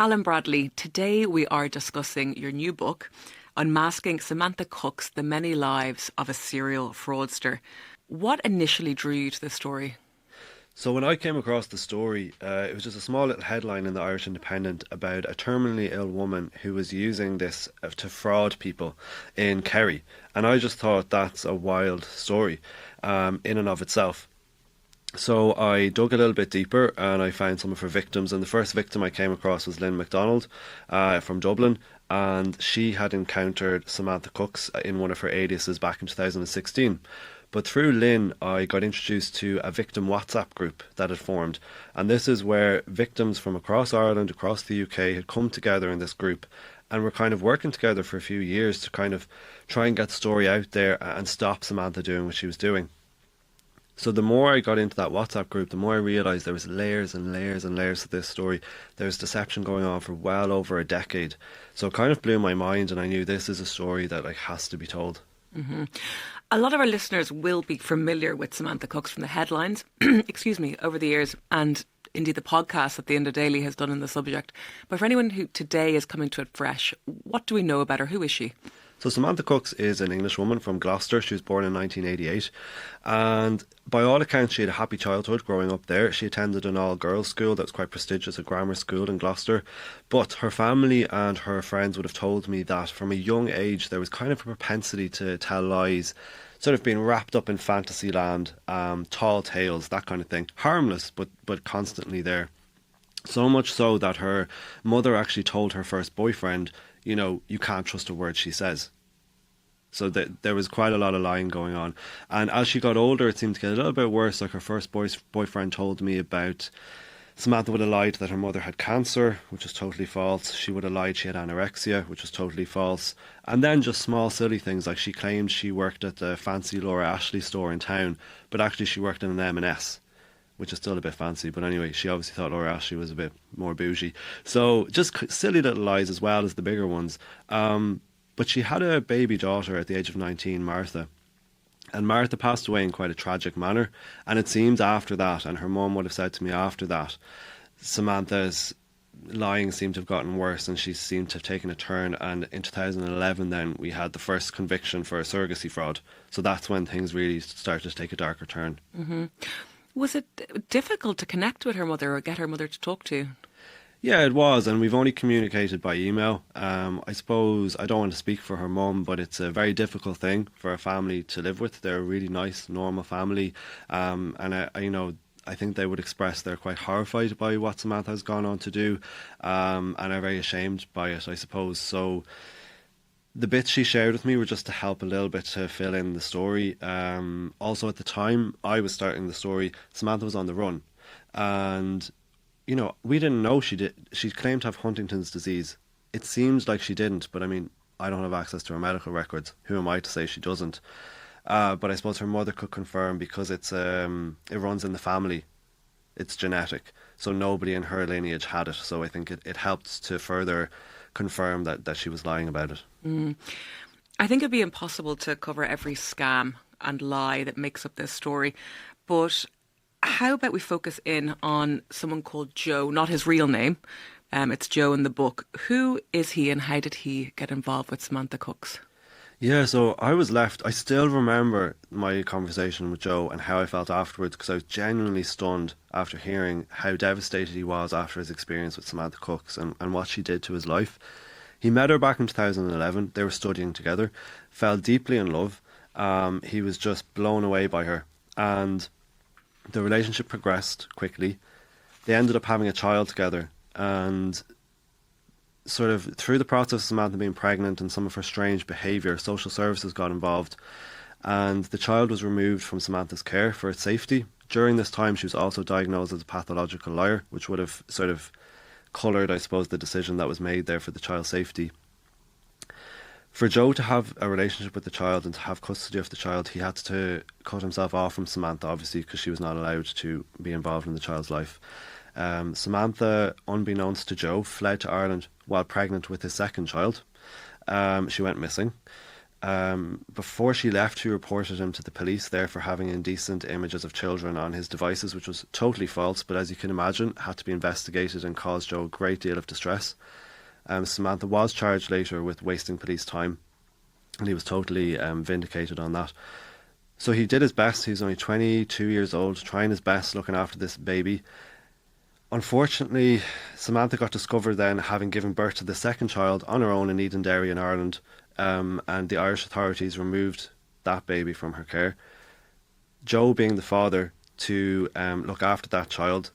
Alan Bradley. Today we are discussing your new book, Unmasking Samantha Cookes, The Many Lives of a Serial Fraudster. What initially drew you to this story? So when I came across the story, it was just a small little headline in the Irish Independent about a terminally ill woman who was using this to fraud people in Kerry. And I just thought that's a wild story in and of itself. So I dug a little bit deeper and I found some of her victims. And the first victim I came across was Lynn MacDonald from Dublin. And she had encountered Samantha Cookes in one of her aliases back in 2016. But through Lynn, I got introduced to a victim WhatsApp group that had formed. And this is where victims from across Ireland, across the UK, had come together in this group and were kind of working together for a few years to kind of try and get the story out there and stop Samantha doing what she was doing. So the more I got into that WhatsApp group, the more I realised there was layers and layers and layers to this story. There was deception going on for well over a decade. So it kind of blew my mind, and I knew this is a story that has to be told. Mm-hmm. A lot of our listeners will be familiar with Samantha Cookes from the headlines, over the years, and indeed the podcast that the Indo Daily has done on the subject. But for anyone who today is coming to it fresh, what do we know about her? Who is she? So Samantha Cookes is an English woman from Gloucester. She was born in 1988, and by all accounts she had a happy childhood growing up there. She attended an all-girls school that was quite prestigious, a grammar school in Gloucester, but her family and her friends would have told me that from a young age there was kind of a propensity to tell lies, sort of being wrapped up in fantasy land, tall tales, that kind of thing. Harmless, but constantly there. So much so that her mother actually told her first boyfriend, you can't trust a word she says. So there was quite a lot of lying going on. And as she got older, it seemed to get a little bit worse. Like her first boyfriend told me about Samantha would have lied that her mother had cancer, which was totally false. She would have lied she had anorexia, which was totally false. And then just small silly things, like she claimed she worked at the fancy Laura Ashley store in town, but actually she worked in an M&S, which is still a bit fancy. But anyway, she obviously thought Laura Ashley was a bit more bougie. So just silly little lies as well as the bigger ones. But she had a baby daughter at the age of 19, Martha. And Martha passed away in quite a tragic manner. And it seems after that, and her mum would have said to me after that, Samantha's lying seemed to have gotten worse and she seemed to have taken a turn. And in 2011 then we had the first conviction for a surrogacy fraud. So that's when things really started to take a darker turn. Mm-hmm. Was it difficult to connect with her mother or get her mother to talk to? Yeah, it was, and we've only communicated by email. I suppose I don't want to speak for her mum, but it's a very difficult thing for a family to live with. They're a really nice, normal family, and I think they would express they're quite horrified by what Samantha has gone on to do, and are very ashamed by it, I suppose. So the bits she shared with me were just to help a little bit to fill in the story. Also, at the time I was starting the story, Samantha was on the run, and we didn't know she did. She claimed to have Huntington's disease. It seems like she didn't, but I mean, I don't have access to her medical records. Who am I to say she doesn't? But I suppose her mother could confirm because it runs in the family. It's genetic, so nobody in her lineage had it. So I think it helped to further confirm that she was lying about it. I think it'd be impossible to cover every scam and lie that makes up this story, but how about we focus in on someone called Joe, not his real name. It's Joe in the book. Who is he and how did he get involved with Samantha Cookes? Yeah, so I was left. I still remember my conversation with Joe and how I felt afterwards, because I was genuinely stunned after hearing how devastated he was after his experience with Samantha Cookes and what she did to his life. He met her back in 2011. They were studying together, fell deeply in love. He was just blown away by her. And the relationship progressed quickly. They ended up having a child together, and sort of through the process of Samantha being pregnant and some of her strange behaviour, social services got involved and the child was removed from Samantha's care for its safety. During this time she was also diagnosed as a pathological liar, which would have sort of coloured, I suppose, the decision that was made there for the child's safety. For Joe to have a relationship with the child and to have custody of the child, he had to cut himself off from Samantha, obviously, because she was not allowed to be involved in the child's life. Samantha, unbeknownst to Joe, fled to Ireland while pregnant with his second child. She went missing. Before she left, she reported him to the police there for having indecent images of children on his devices, which was totally false, but as you can imagine, had to be investigated and caused Joe a great deal of distress. Samantha was charged later with wasting police time, and he was totally vindicated on that. So he did his best. He was only 22 years old, trying his best looking after this baby. Unfortunately, Samantha got discovered then having given birth to the second child on her own in Eden Dairy in Ireland, and the Irish authorities removed that baby from her care. Joe, being the father to look after that child,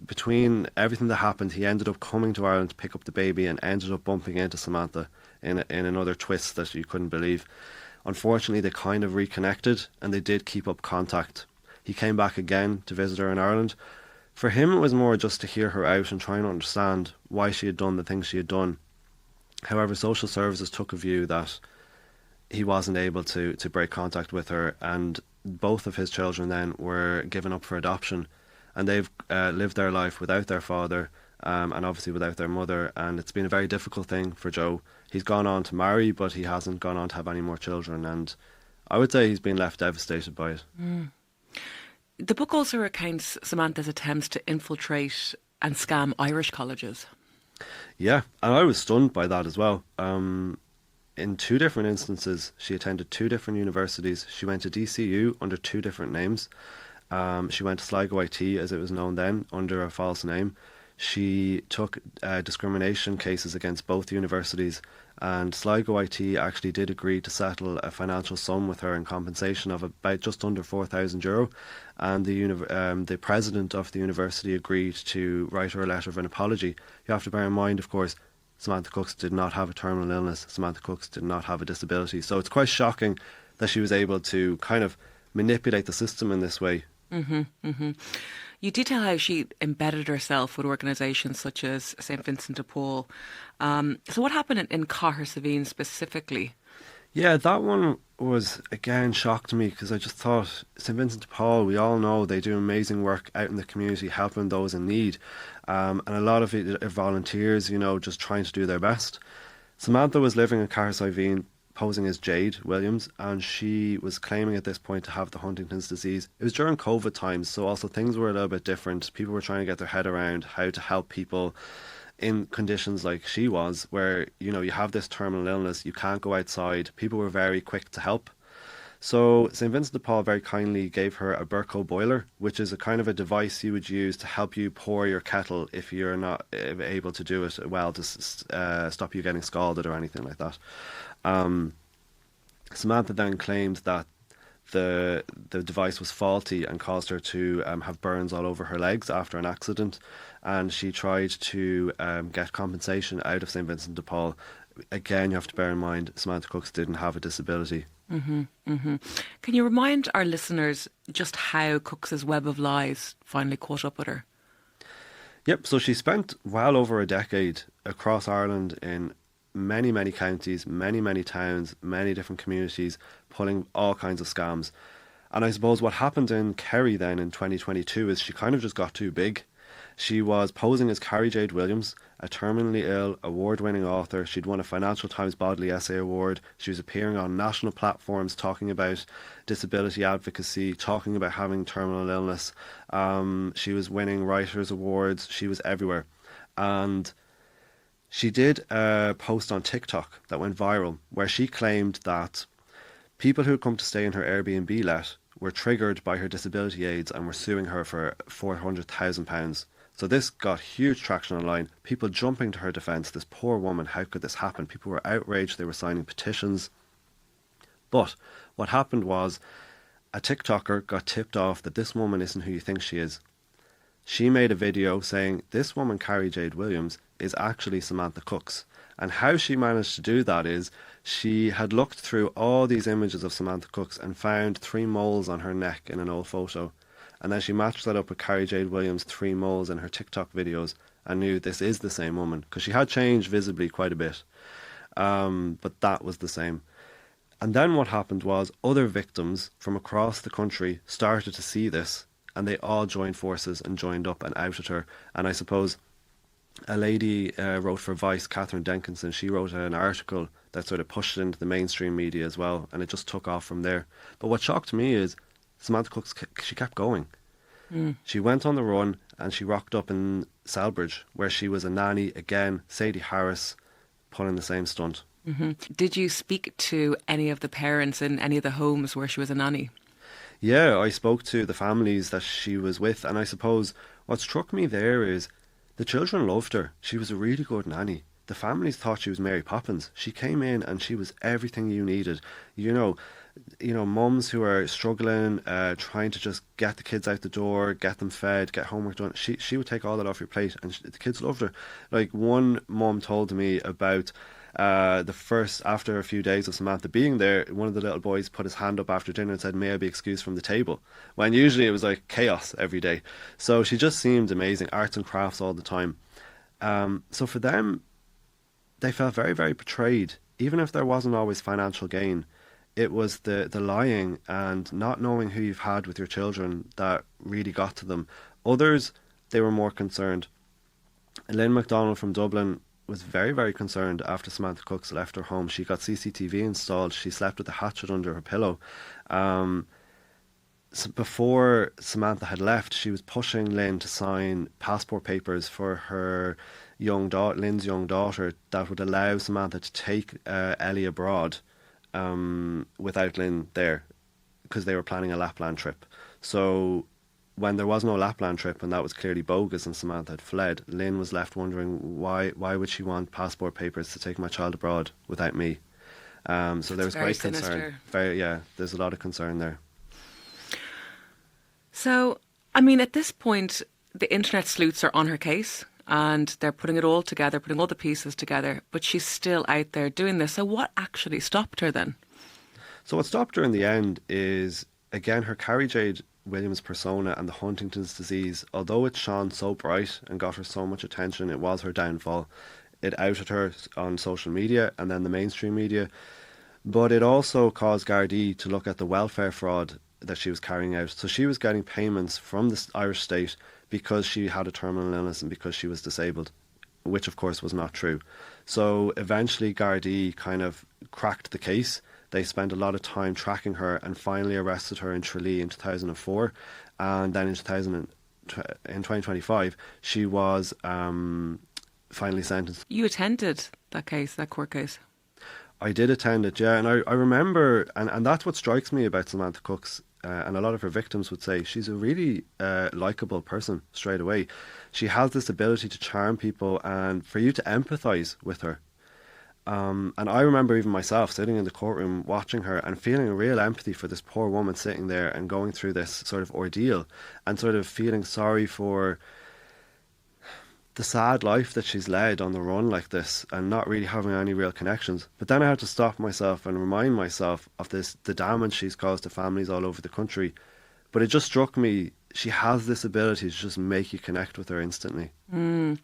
between everything that happened, he ended up coming to Ireland to pick up the baby and ended up bumping into Samantha in another twist that you couldn't believe. Unfortunately, they kind of reconnected and they did keep up contact. He came back again to visit her in Ireland. For him, it was more just to hear her out and try and understand why she had done the things she had done. However, social services took a view that he wasn't able to break contact with her, and both of his children then were given up for adoption, and they've lived their life without their father, and obviously without their mother, and it's been a very difficult thing for Joe. He's gone on to marry, but he hasn't gone on to have any more children, and I would say he's been left devastated by it. The book also recounts Samantha's attempts to infiltrate and scam Irish colleges. Yeah, and I was stunned by that as well. In two different instances, she attended two different universities. She went to DCU under two different names. She went to Sligo IT, as it was known then, under a false name. She took discrimination cases against both universities, and Sligo IT actually did agree to settle a financial sum with her in compensation of about just under €4,000, and the president of the university agreed to write her a letter of an apology. You have to bear in mind, of course, Samantha Cookes did not have a terminal illness. Samantha Cookes did not have a disability, so it's quite shocking that she was able to kind of manipulate the system in this way. You detail how she embedded herself with organisations such as St Vincent de Paul. So what happened in Cahersiveen specifically? Yeah, that one was, again, shocked me because I just thought St Vincent de Paul, we all know they do amazing work out in the community helping those in need. And a lot of it are volunteers, just trying to do their best. Samantha was living in Cahersiveen, posing as Jade Williams, and she was claiming at this point to have the Huntington's disease. It was during COVID times, so also things were a little bit different. People were trying to get their head around how to help people in conditions like she was, where, you have this terminal illness, you can't go outside. People were very quick to help. So St Vincent de Paul very kindly gave her a Burco boiler, which is a kind of a device you would use to help you pour your kettle if you're not able to do it well, to stop you getting scalded or anything like that. Samantha then claimed that the device was faulty and caused her to have burns all over her legs after an accident, and she tried to get compensation out of St Vincent de Paul. Again, you have to bear in mind Samantha Cookes didn't have a disability. Can you remind our listeners just how Cookes' web of lies finally caught up with her? Yep, so she spent well over a decade across Ireland in many, many counties, many, many towns, many different communities, pulling all kinds of scams. And I suppose what happened in Kerry then in 2022 is she kind of just got too big. She was posing as Carrie Jade Williams, a terminally ill, award-winning author. She'd won a Financial Times Bodley Essay Award. She was appearing on national platforms talking about disability advocacy, talking about having terminal illness. She was winning writers' awards. She was everywhere. And she did a post on TikTok that went viral where she claimed that people who had come to stay in her Airbnb let were triggered by her disability aids and were suing her for £400,000. So this got huge traction online, people jumping to her defence. This poor woman, how could this happen? People were outraged, they were signing petitions. But what happened was a TikToker got tipped off that this woman isn't who you think she is. She made a video saying this woman, Carrie Jade Williams, is actually Samantha Cookes. And how she managed to do that is she had looked through all these images of Samantha Cookes and found 3 moles on her neck in an old photo. And then she matched that up with Carrie Jade Williams' 3 moles in her TikTok videos and knew this is the same woman, because she had changed visibly quite a bit. But that was the same. And then what happened was other victims from across the country started to see this, and they all joined forces and joined up and outed her. And I suppose a lady wrote for Vice, Catherine Denkinson. She wrote an article that sort of pushed it into the mainstream media as well, and it just took off from there. But what shocked me is Samantha Cookes, she kept going. She went on the run and she rocked up in Selbridge, where she was a nanny again, Sadie Harris, pulling the same stunt. Did you speak to any of the parents in any of the homes where she was a nanny? Yeah, I spoke to the families that she was with, and I suppose what struck me there is the children loved her. She was a really good nanny. The families thought she was Mary Poppins. She came in and she was everything you needed. Mums who are struggling, trying to just get the kids out the door, get them fed, get homework done. She would take all that off your plate, and the kids loved her. Like, one mum told me about after a few days of Samantha being there, one of the little boys put his hand up after dinner and said, "May I be excused from the table?" When usually it was like chaos every day. So she just seemed amazing, arts and crafts all the time. So for them, they felt very, very betrayed, even if there wasn't always financial gain. It was the lying and not knowing who you've had with your children that really got to them. Others, they were more concerned. Lynn MacDonald from Dublin was very, very concerned after Samantha Cookes left her home. She got CCTV installed. She slept with a hatchet under her pillow. So before Samantha had left, she was pushing Lynn to sign passport papers for her Lynn's young daughter, that would allow Samantha to take Ellie abroad without Lynn there, because they were planning a Lapland trip. So when there was no Lapland trip, and that was clearly bogus and Samantha had fled, Lynn was left wondering why would she want passport papers to take my child abroad without me. So there was great concern. There's a lot of concern there. So, I mean, at this point, the internet sleuths are on her case and they're putting it all together, putting all the pieces together, but she's still out there doing this. So what actually stopped her then? So what stopped her in the end is, again, her Carrie Jade Williams persona and the Huntington's disease. Although it shone so bright and got her so much attention, it was her downfall. It outed her on social media and then the mainstream media. But it also caused Gardaí to look at the welfare fraud that she was carrying out. So she was getting payments from the Irish state because she had a terminal illness and because she was disabled, which of course was not true. So eventually Gardaí kind of cracked the case. They spent a lot of time tracking her and finally arrested her in Tralee in 2004. And then in 2025, she was finally sentenced. You attended that court case? I did attend it, yeah. And I remember, and that's what strikes me about Samantha Cookes, and a lot of her victims would say, she's a really likeable person straight away. She has this ability to charm people and for you to empathise with her. And I remember even myself sitting in the courtroom watching her and feeling a real empathy for this poor woman sitting there and going through this sort of ordeal and sort of feeling sorry for the sad life that she's led on the run like this and not really having any real connections. But then I had to stop myself and remind myself of the damage she's caused to families all over the country. But it just struck me, she has this ability to just make you connect with her instantly. And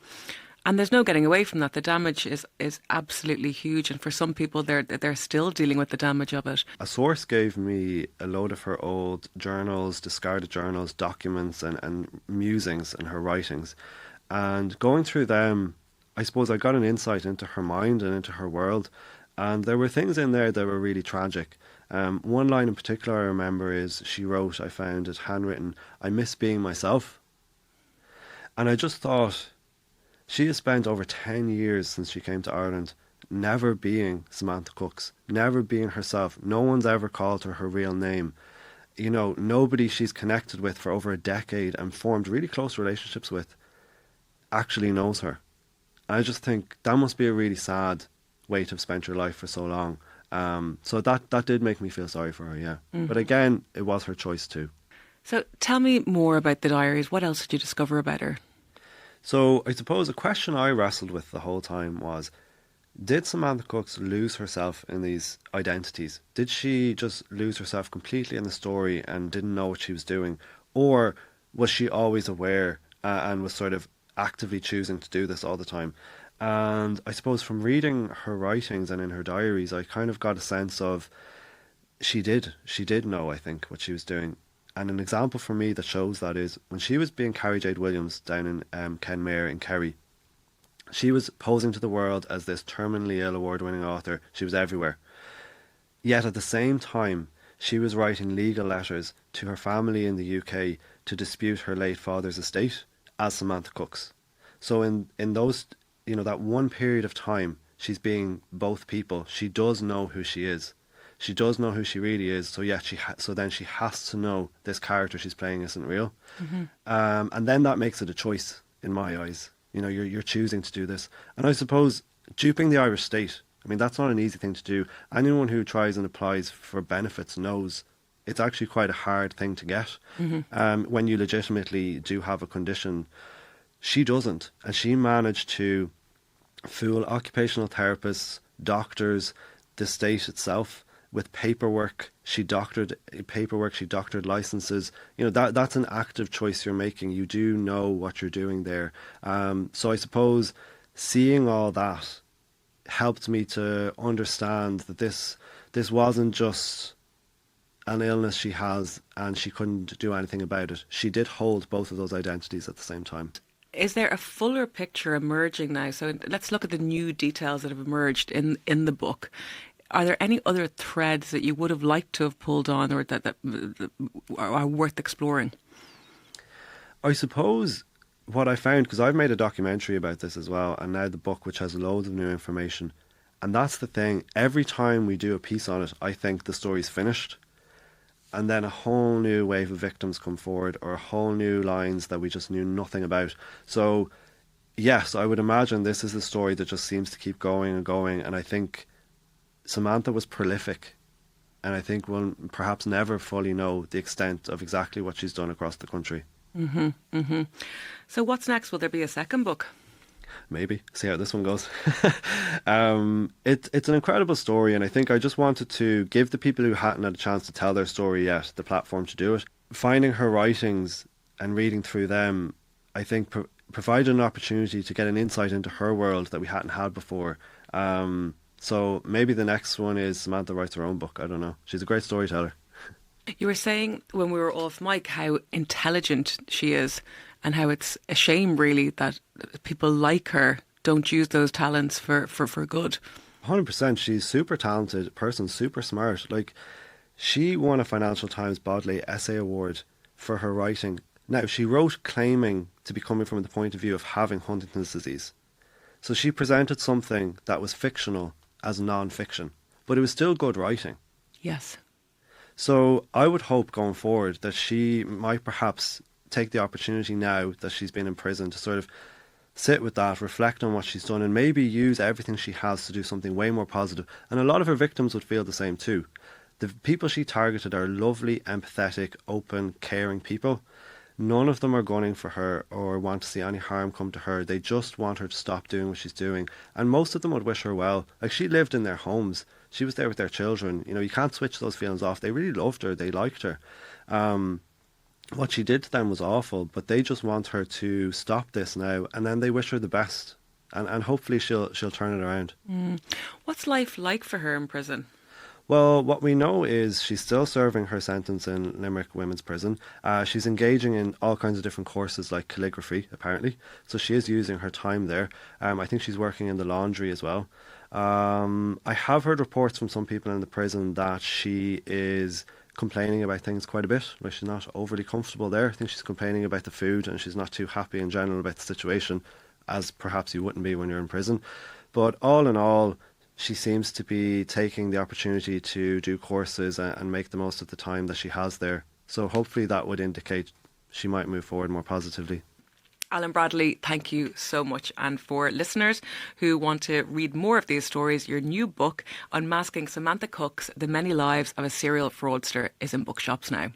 there's no getting away from that. The damage is absolutely huge, and for some people they're still dealing with the damage of it. A source gave me a load of her old journals, discarded journals, documents and musings and her writings. And going through them, I suppose I got an insight into her mind and into her world. And there were things in there that were really tragic. One line in particular I remember is she wrote, I found it handwritten, "I miss being myself." And I just thought, she has spent over 10 years since she came to Ireland never being Samantha Cookes, never being herself. No one's ever called her her real name. You know, nobody she's connected with for over a decade and formed really close relationships with actually knows her. I just think that must be a really sad way to have spent your life for so long. So that did make me feel sorry for her, yeah. Mm-hmm. But again, it was her choice too. So tell me more about the diaries. What else did you discover about her? So I suppose a question I wrestled with the whole time was, did Samantha Cookes lose herself in these identities? Did she just lose herself completely in the story and didn't know what she was doing? Or was she always aware and was sort of actively choosing to do this all the time? And I suppose from reading her writings and in her diaries, I kind of got a sense of she did know, I think, what she was doing. And an example for me that shows that is when she was being Carrie Jade Williams down in Kenmare in Kerry, She was posing to the world as this terminally ill award-winning author. She was everywhere. Yet at the same time, she was writing legal letters to her family in the UK to dispute her late father's estate as Samantha Cookes. So in those, that one period of time, she's being both people. She does know who she is. She does know who she really is. So yet so then she has to know this character she's playing isn't real. Mm-hmm. And then that makes it a choice in my eyes. You're choosing to do this. And I suppose duping the Irish state, I mean, that's not an easy thing to do. Anyone who tries and applies for benefits knows it's actually quite a hard thing to get. Mm-hmm. When you legitimately do have a condition. She doesn't. And she managed to fool occupational therapists, doctors, the state itself with paperwork. She doctored licenses. That's an active choice you're making. You do know what you're doing there. So I suppose seeing all that helped me to understand that this wasn't just an illness she has and she couldn't do anything about it. She did hold both of those identities at the same time. Is there a fuller picture emerging now? So let's look at the new details that have emerged in the book. Are there any other threads that you would have liked to have pulled on or that are worth exploring? I suppose what I found, because I've made a documentary about this as well, and now the book, which has loads of new information. And that's the thing. Every time we do a piece on it, I think the story's finished. And then a whole new wave of victims come forward, or a whole new lines that we just knew nothing about. So, yes, I would imagine this is a story that just seems to keep going and going. And I think Samantha was prolific. And I think we'll perhaps never fully know the extent of exactly what she's done across the country. Mm-hmm, mm-hmm. So what's next? Will there be a second book? Maybe. See how this one goes. It's an incredible story, and I think I just wanted to give the people who hadn't had a chance to tell their story yet the platform to do it. Finding her writings and reading through them, I think provided an opportunity to get an insight into her world that we hadn't had before. So maybe the next one is Samantha writes her own book. I don't know. She's a great storyteller. You were saying when we were off mic how intelligent she is and how it's a shame really that people like her don't use those talents for good. 100%. She's super talented person, super smart. Like, she won a Financial Times Bodley Essay Award for her writing. Now, she wrote claiming to be coming from the point of view of having Huntington's disease. So she presented something that was fictional as non-fiction, but it was still good writing. Yes. So I would hope going forward that she might perhaps take the opportunity now that she's been in prison to sort of sit with that, reflect on what she's done, and maybe use everything she has to do something way more positive. And a lot of her victims would feel the same too. The people she targeted are lovely, empathetic, open, caring people. None of them are gunning for her or want to see any harm come to her. They just want her to stop doing what she's doing. And most of them would wish her well. Like, she lived in their homes. She was there with their children. You can't switch those feelings off. They really loved her. They liked her. What she did to them was awful, but they just want her to stop this now. And then they wish her the best. And hopefully she'll turn it around. What's life like for her in prison? Well, what we know is she's still serving her sentence in Limerick Women's Prison. She's engaging in all kinds of different courses like calligraphy, apparently. So she is using her time there. I think she's working in the laundry as well. I have heard reports from some people in the prison that she is complaining about things quite a bit. Like, she's not overly comfortable there. I think she's complaining about the food, and she's not too happy in general about the situation, as perhaps you wouldn't be when you're in prison. But all in all, she seems to be taking the opportunity to do courses and make the most of the time that she has there. So hopefully that would indicate she might move forward more positively. Alan Bradley, thank you so much. And for listeners who want to read more of these stories, your new book, Unmasking Samantha Cookes, The Many Lives of a Serial Fraudster, is in bookshops now.